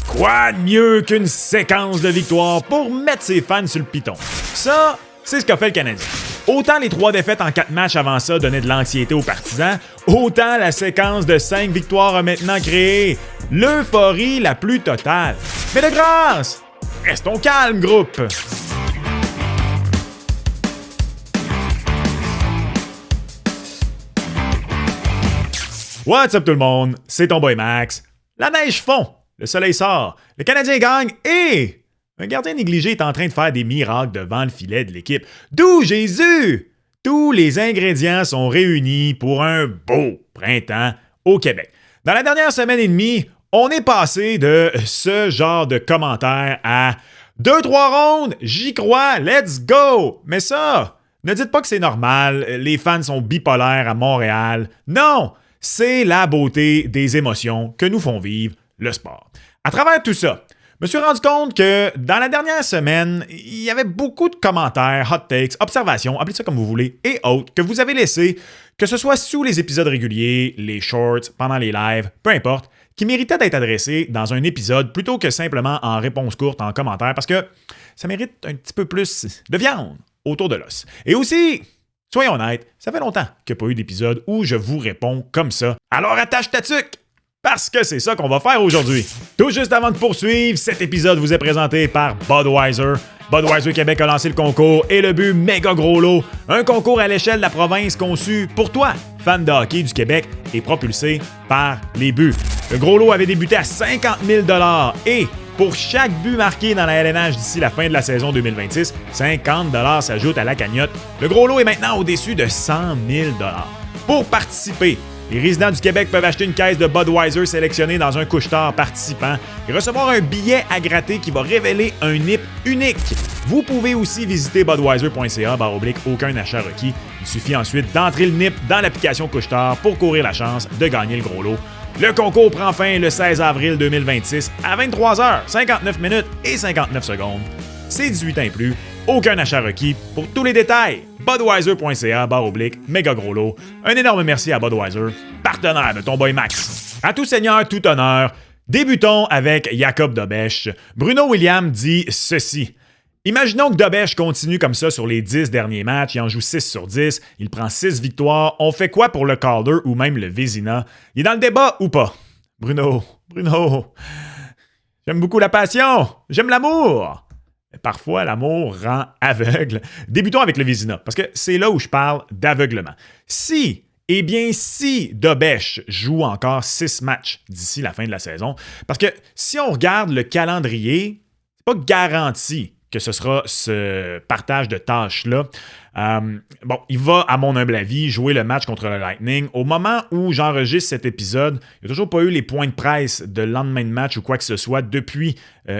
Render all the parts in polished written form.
Quoi de mieux qu'une séquence de victoire pour mettre ses fans sur le piton? Ça, c'est ce qu'a fait le Canadien. Autant les 3 défaites en 4 matchs avant ça donnaient de l'anxiété aux partisans, autant la séquence de 5 victoires a maintenant créé l'euphorie la plus totale. Mais de grâce, restons calmes, groupe! What's up tout le monde? C'est ton boy Max. La neige fond, le soleil sort, le Canadien gagne et un gardien négligé est en train de faire des miracles devant le filet de l'équipe. D'où Jésus! Tous les ingrédients sont réunis pour un beau printemps au Québec. Dans la dernière semaine et demie, on est passé de ce genre de commentaires à 2-3 rondes, j'y crois, let's go! Mais ça, ne dites pas que c'est normal, les fans sont bipolaires à Montréal. Non! C'est la beauté des émotions que nous font vivre le sport. À travers tout ça, je me suis rendu compte que dans la dernière semaine, il y avait beaucoup de commentaires, hot takes, observations, appelez ça comme vous voulez, et autres, que vous avez laissés, que ce soit sous les épisodes réguliers, les shorts, pendant les lives, peu importe, qui méritaient d'être adressés dans un épisode plutôt que simplement en réponse courte, en commentaire, parce que ça mérite un petit peu plus de viande autour de l'os. Et aussi, soyons honnêtes, ça fait longtemps qu'il n'y a pas eu d'épisode où je vous réponds comme ça. Alors attache ta tuque! Parce que c'est ça qu'on va faire aujourd'hui. Tout juste avant de poursuivre, cet épisode vous est présenté par Budweiser. Budweiser Québec a lancé le concours et le but méga gros lot. Un concours à l'échelle de la province conçu pour toi, fan de hockey du Québec et propulsé par les buts. Le gros lot avait débuté à 50 000 $ et pour chaque but marqué dans la LNH d'ici la fin de la saison 2026, 50 $ s'ajoutent à la cagnotte. Le gros lot est maintenant au-dessus de 100 000 $. Pour participer, les résidents du Québec peuvent acheter une caisse de Budweiser sélectionnée dans un couche-tard participant et recevoir un billet à gratter qui va révéler un NIP unique. Vous pouvez aussi visiter budweiser.ca/aucun achat requis. Il suffit ensuite d'entrer le NIP dans l'application couche-tard pour courir la chance de gagner le gros lot. Le concours prend fin le 16 avril 2026 à 23h, 59 minutes et 59 secondes. C'est 18 ans et plus. Aucun achat requis. Pour tous les détails, budweiser.ca/méga gros lot. Un énorme merci à Budweiser, partenaire de ton boy Max. À tout seigneur, tout honneur. Débutons avec Jacob Dobèche. Bruno Williams dit ceci. Imaginons que Dobèche continue comme ça sur les 10 derniers matchs. Il en joue 6 sur 10. Il prend 6 victoires. On fait quoi pour le Calder ou même le Vézina? Il est dans le débat ou pas? Bruno. J'aime beaucoup la passion. J'aime l'amour. Parfois, l'amour rend aveugle. Débutons avec le Vézina, parce que c'est là où je parle d'aveuglement. Si Dobèche joue encore 6 matchs d'ici la fin de la saison, parce que si on regarde le calendrier, c'est pas garanti que ce sera ce partage de tâches-là. Il va, à mon humble avis, jouer le match contre le Lightning. Au moment où j'enregistre cet épisode, il n'y a toujours pas eu les points de presse de lendemain de match ou quoi que ce soit depuis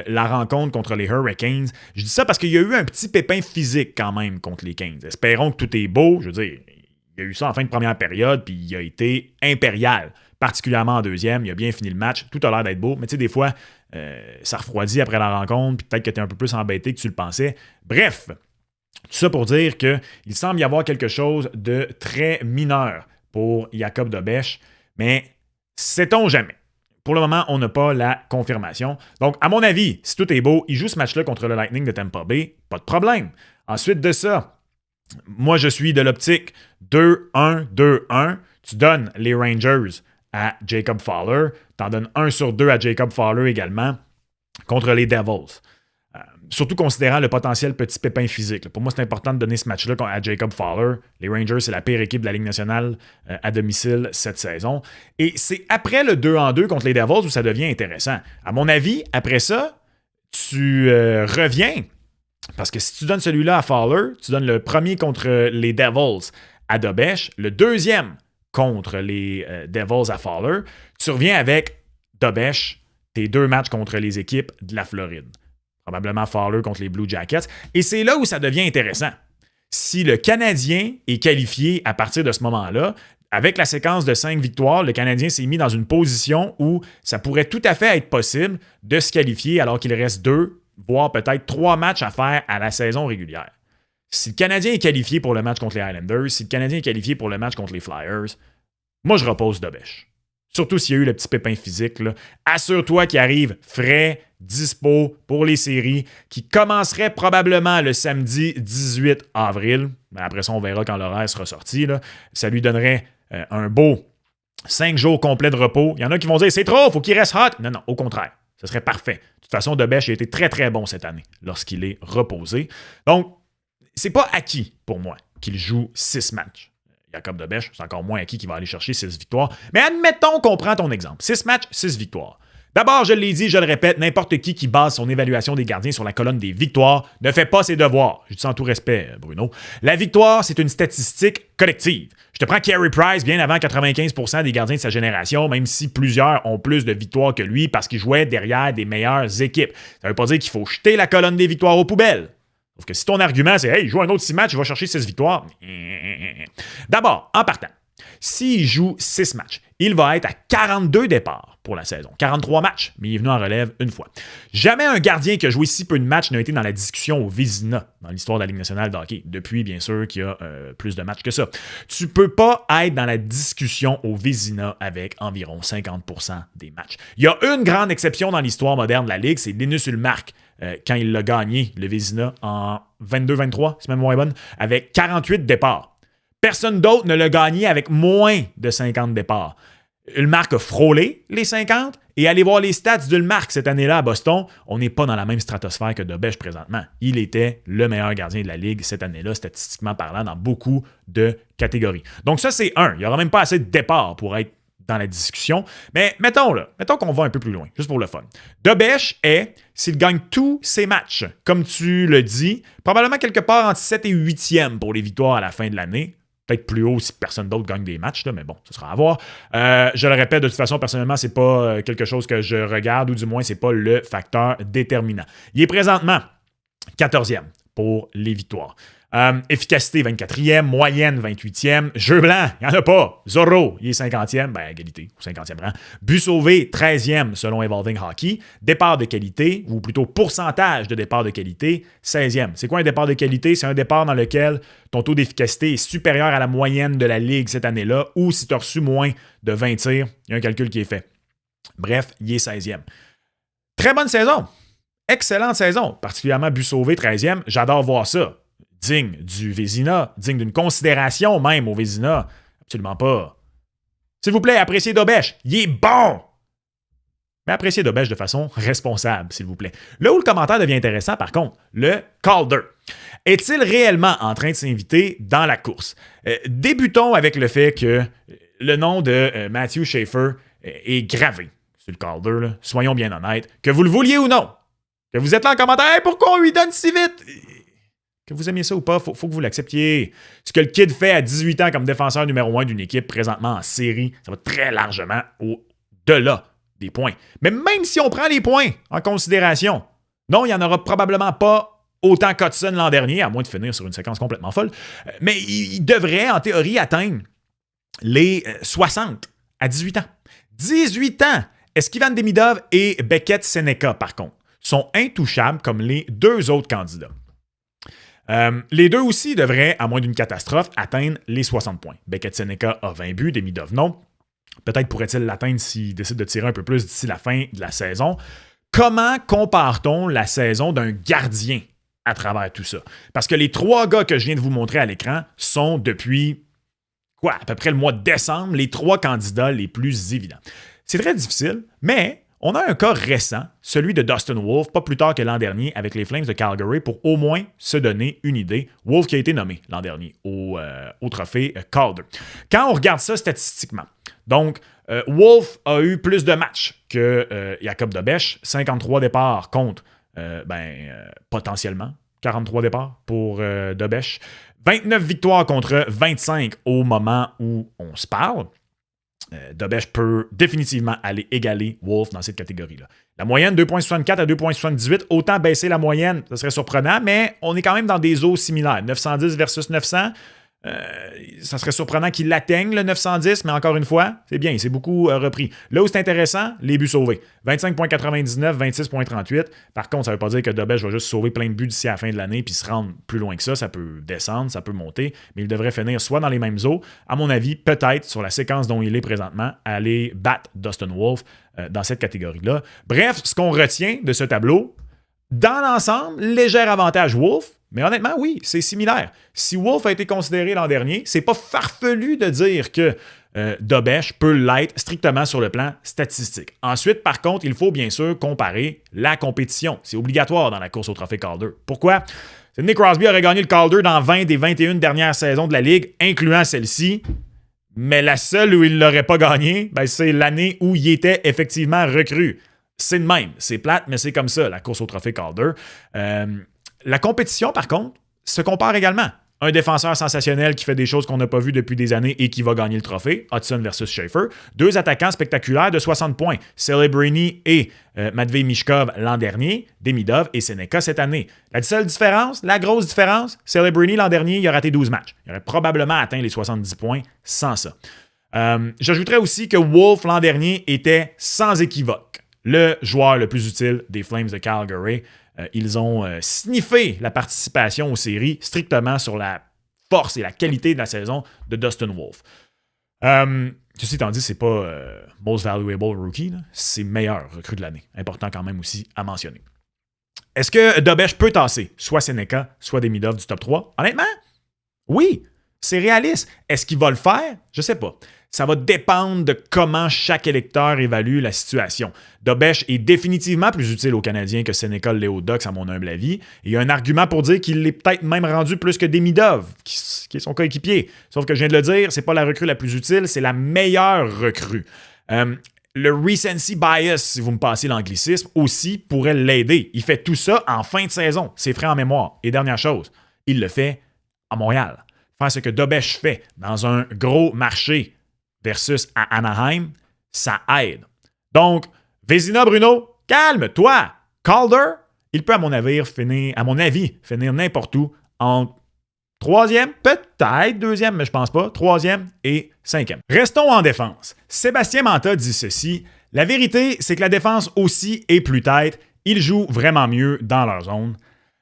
la rencontre contre les Hurricanes. Je dis ça parce qu'il y a eu un petit pépin physique quand même contre les Canes. Espérons que tout est beau. Je veux dire, il y a eu ça en fin de première période, puis il a été impérial, particulièrement en deuxième. Il a bien fini le match. Tout a l'air d'être beau, mais tu sais, des fois, ça refroidit après la rencontre, puis peut-être que tu es un peu plus embêté que tu le pensais. Bref, tout ça pour dire qu'il semble y avoir quelque chose de très mineur pour Jacob Dobèche, mais sait-on jamais. Pour le moment, on n'a pas la confirmation. Donc, à mon avis, si tout est beau, il joue ce match-là contre le Lightning de Tampa Bay, pas de problème. Ensuite de ça, moi, je suis de l'optique 2-1, 2-1. Tu donnes les Rangers à Jacob Fowler. Tu en donnes 1 sur 2 à Jacob Fowler également contre les Devils. Surtout considérant le potentiel petit pépin physique. Pour moi, c'est important de donner ce match-là à Jacob Fowler. Les Rangers, c'est la pire équipe de la Ligue nationale à domicile cette saison. Et c'est après le 2-2 contre les Devils où ça devient intéressant. À mon avis, après ça, tu reviens. Parce que si tu donnes celui-là à Fowler, tu donnes le premier contre les Devils à Dobèche, le deuxième contre les Devils à Fowler, tu reviens avec Dobèche, tes 2 matchs contre les équipes de la Floride. Probablement Fowler contre les Blue Jackets. Et c'est là où ça devient intéressant. Si le Canadien est qualifié à partir de ce moment-là, avec la séquence de 5 victoires, le Canadien s'est mis dans une position où ça pourrait tout à fait être possible de se qualifier alors qu'il reste 2, voire peut-être 3 matchs à faire à la saison régulière. Si le Canadien est qualifié pour le match contre les Islanders, si le Canadien est qualifié pour le match contre les Flyers, moi je repose Dobèche. surtout s'il y a eu le petit pépin physique, là, assure-toi qu'il arrive frais, dispo pour les séries, qui commencerait probablement le samedi 18 avril. Mais après ça, on verra quand l'horaire sera sorti. Là. Ça lui donnerait un beau 5 jours complets de repos. Il y en a qui vont dire « c'est trop, faut qu'il reste hot ». Non, au contraire. Ce serait parfait. De toute façon, Dobeš a été très, très bon cette année lorsqu'il est reposé. Donc, c'est pas acquis pour moi qu'il joue 6 matchs. Jacob Dobeš, c'est encore moins acquis qu'il va aller chercher 6 victoires. Mais admettons qu'on prend ton exemple. 6 matchs, 6 victoires. D'abord, je l'ai dit, je le répète, n'importe qui base son évaluation des gardiens sur la colonne des victoires ne fait pas ses devoirs. Je dis sans tout respect, Bruno. La victoire, c'est une statistique collective. Je te prends Carey Price bien avant 95% des gardiens de sa génération, même si plusieurs ont plus de victoires que lui parce qu'il jouait derrière des meilleures équipes. Ça ne veut pas dire qu'il faut jeter la colonne des victoires aux poubelles. Sauf que si ton argument, c'est « Hey, il joue un autre 6 matchs, il va chercher 6 victoires », d'abord, en partant, s'il joue 6 matchs, il va être à 42 départs pour la saison. 43 matchs, mais il est venu en relève une fois. Jamais un gardien qui a joué si peu de matchs n'a été dans la discussion au Vézina dans l'histoire de la Ligue nationale de hockey. Depuis, bien sûr, qu'il y a plus de matchs que ça. Tu ne peux pas être dans la discussion au Vézina avec environ 50% des matchs. Il y a une grande exception dans l'histoire moderne de la Ligue, c'est Linus Ullmark. Quand il l'a gagné, le Vézina, en 22-23, c'est même moins bonne, avec 48 départs. Personne d'autre ne l'a gagné avec moins de 50 départs. Ullmark a frôlé les 50 et allez voir les stats d'Ullmark cette année-là à Boston, on n'est pas dans la même stratosphère que Dobeš présentement. Il était le meilleur gardien de la Ligue cette année-là, statistiquement parlant, dans beaucoup de catégories. Donc ça, c'est un. Il n'y aura même pas assez de départs pour être dans la discussion. Mais mettons qu'on va un peu plus loin, juste pour le fun. Dobeš est, s'il gagne tous ses matchs, comme tu le dis, probablement quelque part entre 7 et 8e pour les victoires à la fin de l'année. Peut-être plus haut si personne d'autre gagne des matchs, là, mais bon, ce sera à voir. Je le répète, de toute façon, personnellement, c'est pas quelque chose que je regarde, ou du moins, c'est pas le facteur déterminant. Il est présentement 14e pour les victoires. Efficacité 24e, moyenne 28e, jeu blanc, il n'y en a pas. Zorro, il est 50e, égalité, ou 50e rang. But sauvé, 13e selon Evolving Hockey. Départ de qualité, ou plutôt pourcentage de départ de qualité, 16e. C'est quoi un départ de qualité? C'est un départ dans lequel ton taux d'efficacité est supérieur à la moyenne de la Ligue cette année-là, ou si tu as reçu moins de 20 tirs, il y a un calcul qui est fait. Bref, il est 16e. Très bonne saison. Excellente saison. Particulièrement but sauvé, 13e. J'adore voir ça. Digne du Vézina, digne d'une considération même au Vézina. Absolument pas. S'il vous plaît, appréciez Dobeš. Il est bon! Mais appréciez Dobeš de façon responsable, s'il vous plaît. Là où le commentaire devient intéressant, par contre, le Calder. Est-il réellement en train de s'inviter dans la course? Débutons avec le fait que le nom de Matthew Schaefer est gravé sur le Calder. Là. Soyons bien honnêtes. Que vous le vouliez ou non. Que vous êtes là en commentaire. Hey, pourquoi on lui donne si vite? Que vous aimiez ça ou pas, faut que vous l'acceptiez. Ce que le kid fait à 18 ans comme défenseur numéro 1 d'une équipe présentement en série, ça va très largement au-delà des points. Mais même si on prend les points en considération, non, il n'y en aura probablement pas autant qu'Hudson l'an dernier, à moins de finir sur une séquence complètement folle, mais il devrait, en théorie, atteindre les 60 à 18 ans. 18 ans! Eskivan Demidov et Beckett Seneca, par contre, sont intouchables comme les deux autres candidats. Les deux aussi devraient, à moins d'une catastrophe, atteindre les 60 points. Beckett Seneca a 20 buts, Demidov non. Peut-être pourrait-il l'atteindre s'il décide de tirer un peu plus d'ici la fin de la saison. Comment compare-t-on la saison d'un gardien à travers tout ça? Parce que les 3 gars que je viens de vous montrer à l'écran sont depuis, à peu près le mois de décembre, les 3 candidats les plus évidents. C'est très difficile, mais on a un cas récent, celui de Dustin Wolf, pas plus tard que l'an dernier avec les Flames de Calgary, pour au moins se donner une idée. Wolf qui a été nommé l'an dernier au trophée Calder. Quand on regarde ça statistiquement, donc Wolf a eu plus de matchs que Jacob Dobeš, 53 départs contre potentiellement 43 départs pour Dobeš, 29 victoires contre 25 au moment où on se parle. Dobeš peut définitivement aller égaler Wolf dans cette catégorie-là. La moyenne, 2,64 à 2,78. Autant baisser la moyenne, ça serait surprenant, mais on est quand même dans des eaux similaires. 910 versus 900. Ça serait surprenant qu'il atteigne le 910, mais encore une fois, c'est bien, c'est beaucoup repris. Là où c'est intéressant, les buts sauvés. 25,99, 26,38. Par contre, ça ne veut pas dire que Dobeš va juste sauver plein de buts d'ici à la fin de l'année puis se rendre plus loin que ça. Ça peut descendre, ça peut monter, mais il devrait finir soit dans les mêmes eaux, à mon avis, peut-être sur la séquence dont il est présentement, aller battre Dustin Wolf dans cette catégorie-là. Bref, ce qu'on retient de ce tableau, dans l'ensemble, léger avantage Wolf. Mais honnêtement, oui, c'est similaire. Si Wolf a été considéré l'an dernier, c'est pas farfelu de dire que Dobeš peut l'être strictement sur le plan statistique. Ensuite, par contre, il faut bien sûr comparer la compétition. C'est obligatoire dans la course au trophée Calder. Pourquoi? Sidney Crosby aurait gagné le Calder dans 20 des 21 dernières saisons de la Ligue, incluant celle-ci. Mais la seule où il ne l'aurait pas gagné, c'est l'année où il était effectivement recru. C'est de même. C'est plate, mais c'est comme ça, la course au trophée Calder. La compétition, par contre, se compare également. Un défenseur sensationnel qui fait des choses qu'on n'a pas vues depuis des années et qui va gagner le trophée, Hudson versus Schaefer. Deux attaquants spectaculaires de 60 points, Celebrini et Matvei Michkov l'an dernier, Demidov et Seneca cette année. La seule différence, la grosse différence, Celebrini l'an dernier, il a raté 12 matchs. Il aurait probablement atteint les 70 points sans ça. J'ajouterais aussi que Wolf l'an dernier était sans équivoque le joueur le plus utile des Flames de Calgary. Ils ont sniffé la participation aux séries strictement sur la force et la qualité de la saison de Dustin Wolf. Ceci étant dit, c'est pas Most Valuable Rookie, là. C'est meilleur recrue de l'année. Important quand même aussi à mentionner. Est-ce que Dobeš peut tasser soit Seneca, soit Demidov du top 3? Honnêtement, oui, c'est réaliste. Est-ce qu'il va le faire? Je sais pas. Ça va dépendre de comment chaque électeur évalue la situation. Dobeš est définitivement plus utile aux Canadiens que Seneca Leo Ducks, à mon humble avis. Et il y a un argument pour dire qu'il l'est peut-être même rendu plus que Demidov, qui est son coéquipier. Sauf que je viens de le dire, c'est pas la recrue la plus utile, c'est la meilleure recrue. Le recency bias, si vous me passez l'anglicisme, aussi pourrait l'aider. Il fait tout ça en fin de saison. C'est frais en mémoire. Et dernière chose, il le fait à Montréal. Faire ce que Dobeš fait dans un gros marché versus à Anaheim, ça aide. Donc, Vézina, Bruno, calme-toi. Calder, il peut, à mon avis, finir n'importe où en troisième, peut-être deuxième, mais je pense pas, troisième et cinquième. Restons en défense. Sébastien Manta dit ceci. La vérité, c'est que la défense aussi est plus tête. Ils jouent vraiment mieux dans leur zone.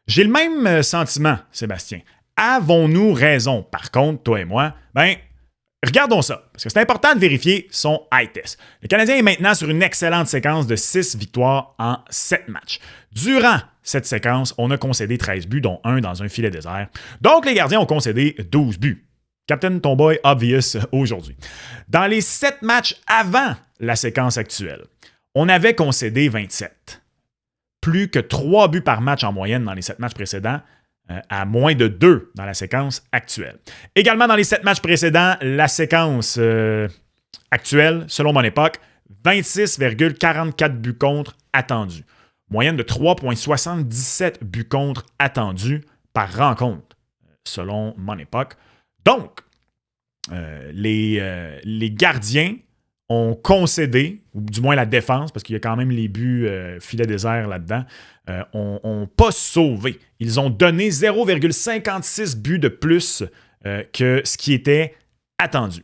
J'ai le même sentiment, Sébastien. Avons-nous raison? Par contre, toi et moi, regardons ça, parce que c'est important de vérifier son high test. Le Canadien est maintenant sur une excellente séquence de 6 victoires en 7 matchs. Durant cette séquence, on a concédé 13 buts, dont 1 dans un filet désert. Donc, les gardiens ont concédé 12 buts. Captain Tomboy obvious aujourd'hui. Dans les 7 matchs avant la séquence actuelle, on avait concédé 27. Plus que 3 buts par match en moyenne dans les 7 matchs précédents, à moins de 2 dans la séquence actuelle. Également dans les 7 matchs précédents, la séquence actuelle, selon mon époque, 26,44 buts contre attendus. Moyenne de 3,77 buts contre attendus par rencontre, selon mon époque. Donc, les gardiens ont concédé, ou du moins la défense, parce qu'il y a quand même les buts filet désert là-dedans, ont pas sauvé. Ils ont donné 0,56 buts de plus que ce qui était attendu.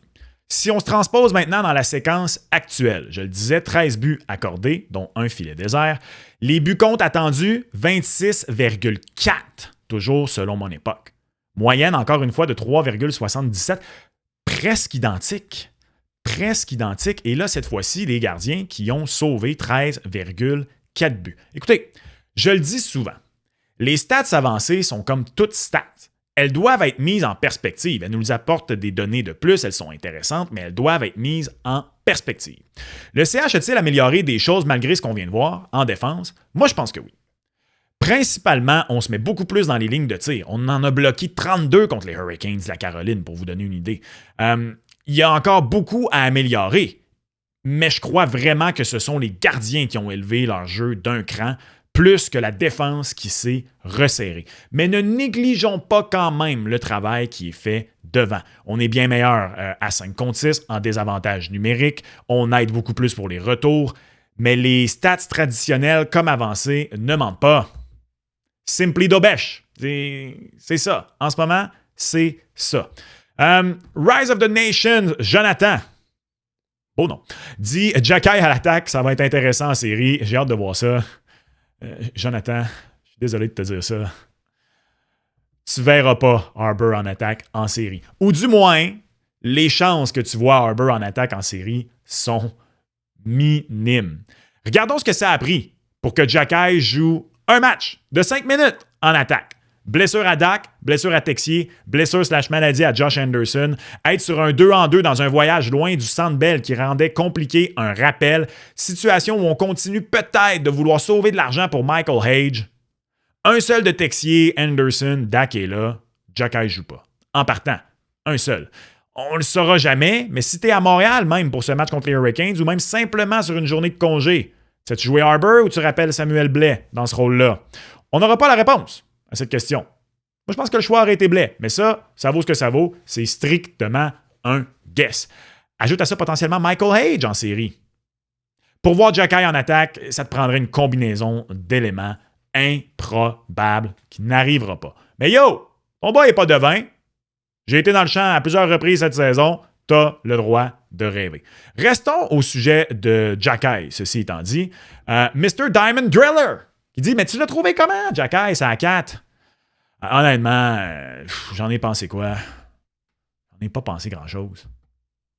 Si on se transpose maintenant dans la séquence actuelle, je le disais, 13 buts accordés, dont un filet désert. Les buts contre attendus, 26,4, toujours selon mon époque. Moyenne, encore une fois, de 3,77, presque identique. Presque identique. Et là, cette fois-ci, les gardiens qui ont sauvé 13,4 buts. Écoutez, je le dis souvent, les stats avancées sont comme toutes stats. Elles doivent être mises en perspective. Elles nous apportent des données de plus, elles sont intéressantes, mais elles doivent être mises en perspective. Le CH a-t-il amélioré des choses malgré ce qu'on vient de voir en défense? Moi, je pense que oui. Principalement, on se met beaucoup plus dans les lignes de tir. On en a bloqué 32 contre les Hurricanes de la Caroline, pour vous donner une idée. Il y a encore beaucoup à améliorer, mais je crois vraiment que ce sont les gardiens qui ont élevé leur jeu d'un cran, plus que la défense qui s'est resserrée. Mais ne négligeons pas quand même le travail qui est fait devant. On est bien meilleur à 5 contre 6 en désavantage numérique. On aide beaucoup plus pour les retours. Mais les stats traditionnelles comme avancées ne mentent pas. Simply Dobeš. C'est ça. En ce moment, c'est ça. Rise of the Nation, Jonathan. Oh non. Dit Jacky à l'attaque, ça va être intéressant en série. J'ai hâte de voir ça. Jonathan, je suis désolé de te dire ça. Tu verras pas Harbour en attaque en série. Ou du moins, les chances que tu vois Harbour en attaque en série sont minimes. Regardons ce que ça a pris pour que Jacky joue un match de 5 minutes en attaque. Blessure à Dak, blessure à Texier, blessure/maladie à Josh Anderson, être sur un 2-en-2 dans un voyage loin du Centre Bell qui rendait compliqué un rappel, situation où on continue peut-être de vouloir sauver de l'argent pour Michael Hage. Un seul de Texier, Anderson, Dak est là, Jacky joue pas. En partant, un seul. On le saura jamais, mais si tu es à Montréal même pour ce match contre les Hurricanes ou même simplement sur une journée de congé, tu jouer Harbour ou tu rappelles Samuel Blais dans ce rôle-là? On n'aura pas la réponse à cette question. Moi, je pense que le choix aurait été Blais, mais ça vaut ce que ça vaut. C'est strictement un guess. Ajoute à ça potentiellement Michael Hage en série. Pour voir Jacky en attaque, ça te prendrait une combinaison d'éléments improbables qui n'arrivera pas. Mais yo, ton boy n'est pas devin. J'ai été dans le champ à plusieurs reprises cette saison. T'as le droit de rêver. Restons au sujet de Jacky, ceci étant dit. Mr. Diamond Driller, qui dit « Mais tu l'as trouvé comment, Jacky, ça à 4? » Honnêtement, j'en ai pensé quoi? J'en ai pas pensé grand-chose.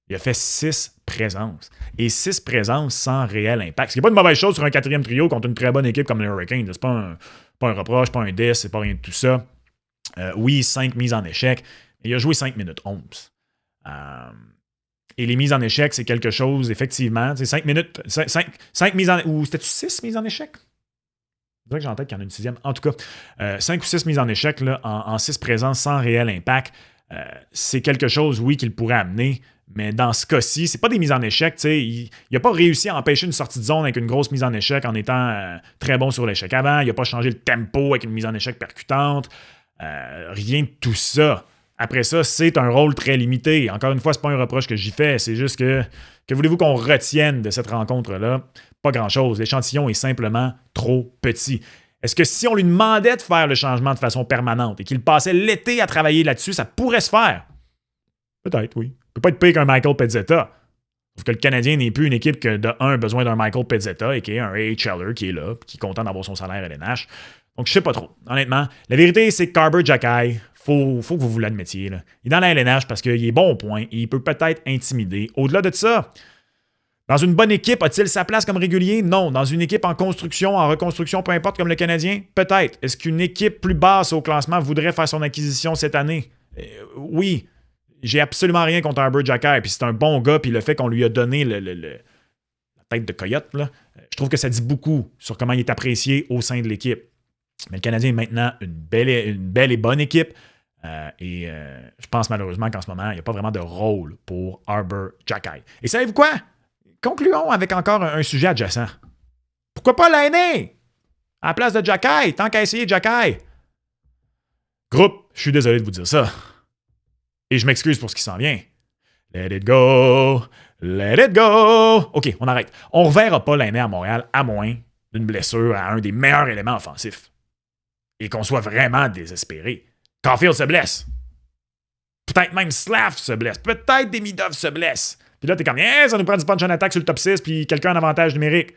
Il a fait 6 présences. Et 6 présences sans réel impact. Ce qui n'est pas une mauvaise chose sur un 4e trio contre une très bonne équipe comme les Hurricanes. C'est pas un reproche, pas un diss, c'est pas rien de tout ça. Oui, 5 mises en échec. Mais il a joué 5 minutes 11. Et les mises en échec, c'est quelque chose, effectivement. 5 minutes, 5 mises en... Ou c'était-tu 6 mises en échec? C'est vrai que j'ai en tête qu'il y en a une 6e. En tout cas, 5 ou 6 mises en échec là, en 6 présences sans réel impact. C'est quelque chose, oui, qu'il pourrait amener. Mais dans ce cas-ci, c'est pas des mises en échec. Il n'a pas réussi à empêcher une sortie de zone avec une grosse mise en échec en étant très bon sur l'échec avant. Il n'a pas changé le tempo avec une mise en échec percutante. Rien de tout ça. Après ça, c'est un rôle très limité. Encore une fois, c'est pas un reproche que j'y fais. C'est juste que voulez-vous qu'on retienne de cette rencontre-là? Pas grand-chose. L'échantillon est simplement trop petit. Est-ce que si on lui demandait de faire le changement de façon permanente et qu'il passait l'été à travailler là-dessus, ça pourrait se faire? Peut-être, oui. Il peut pas être pire qu'un Michael Pezzetta. Sauf que le Canadien n'est plus une équipe que, de un, besoin d'un Michael Pezzetta et qui est un AHLer qui est là, qui est content d'avoir son salaire à l'NH. Donc, je sais pas trop. Honnêtement, la vérité, c'est que Carver Jacky, faut que vous l'admettiez. Là. Il est dans la LNH parce qu'il est bon au point et il peut peut-être intimider. Au-delà de ça, dans une bonne équipe, a-t-il sa place comme régulier? Non. Dans une équipe en construction, en reconstruction, peu importe, comme le Canadien? Peut-être. Est-ce qu'une équipe plus basse au classement voudrait faire son acquisition cette année? Oui. J'ai absolument rien contre Harbour Jacky. Puis c'est un bon gars, puis le fait qu'on lui a donné la tête de coyote, là, je trouve que ça dit beaucoup sur comment il est apprécié au sein de l'équipe. Mais le Canadien est maintenant une belle et bonne équipe. Je pense malheureusement qu'en ce moment, il n'y a pas vraiment de rôle pour Harbour Jacky. Et savez-vous quoi? Concluons avec encore un sujet adjacent. Pourquoi pas l'année? À la place de Jacky, tant qu'à essayer Jacky. Groupe, je suis désolé de vous dire ça. Et je m'excuse pour ce qui s'en vient. Let it go, let it go. OK, on arrête. On ne reverra pas l'année à Montréal à moins d'une blessure à un des meilleurs éléments offensifs. Et qu'on soit vraiment désespéré. Caulfield se blesse. Peut-être même Slav se blesse. Peut-être Demidov se blesse. Puis là, t'es comme, ça nous prend du punch en attaque sur le top 6 puis quelqu'un en avantage numérique.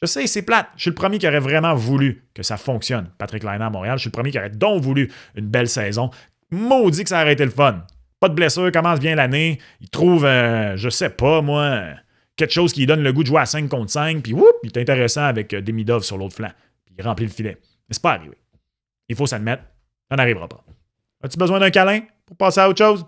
Je sais, c'est plate. Je suis le premier qui aurait vraiment voulu que ça fonctionne. Patrick Laine à Montréal, je suis le premier qui aurait donc voulu une belle saison. Maudit que ça aurait été le fun. Pas de blessure, commence bien l'année. Il trouve, je sais pas, moi, quelque chose qui lui donne le goût de jouer à 5 contre 5. Puis, il est intéressant avec Demidov sur l'autre flanc. Puis, il remplit le filet. Mais c'est pas arrivé. Il faut s'admettre, ça n'arrivera pas. As-tu besoin d'un câlin pour passer à autre chose?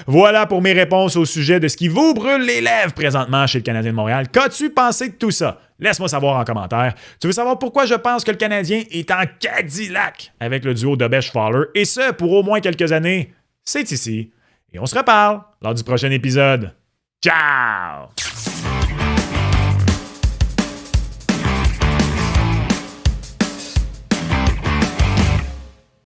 Voilà pour mes réponses au sujet de ce qui vous brûle les lèvres présentement chez le Canadien de Montréal. Qu'as-tu pensé de tout ça? Laisse-moi savoir en commentaire. Tu veux savoir pourquoi je pense que le Canadien est en Cadillac avec le duo Dobeš-Fowler, et ce, pour au moins quelques années? C'est ici. Et on se reparle lors du prochain épisode. Ciao!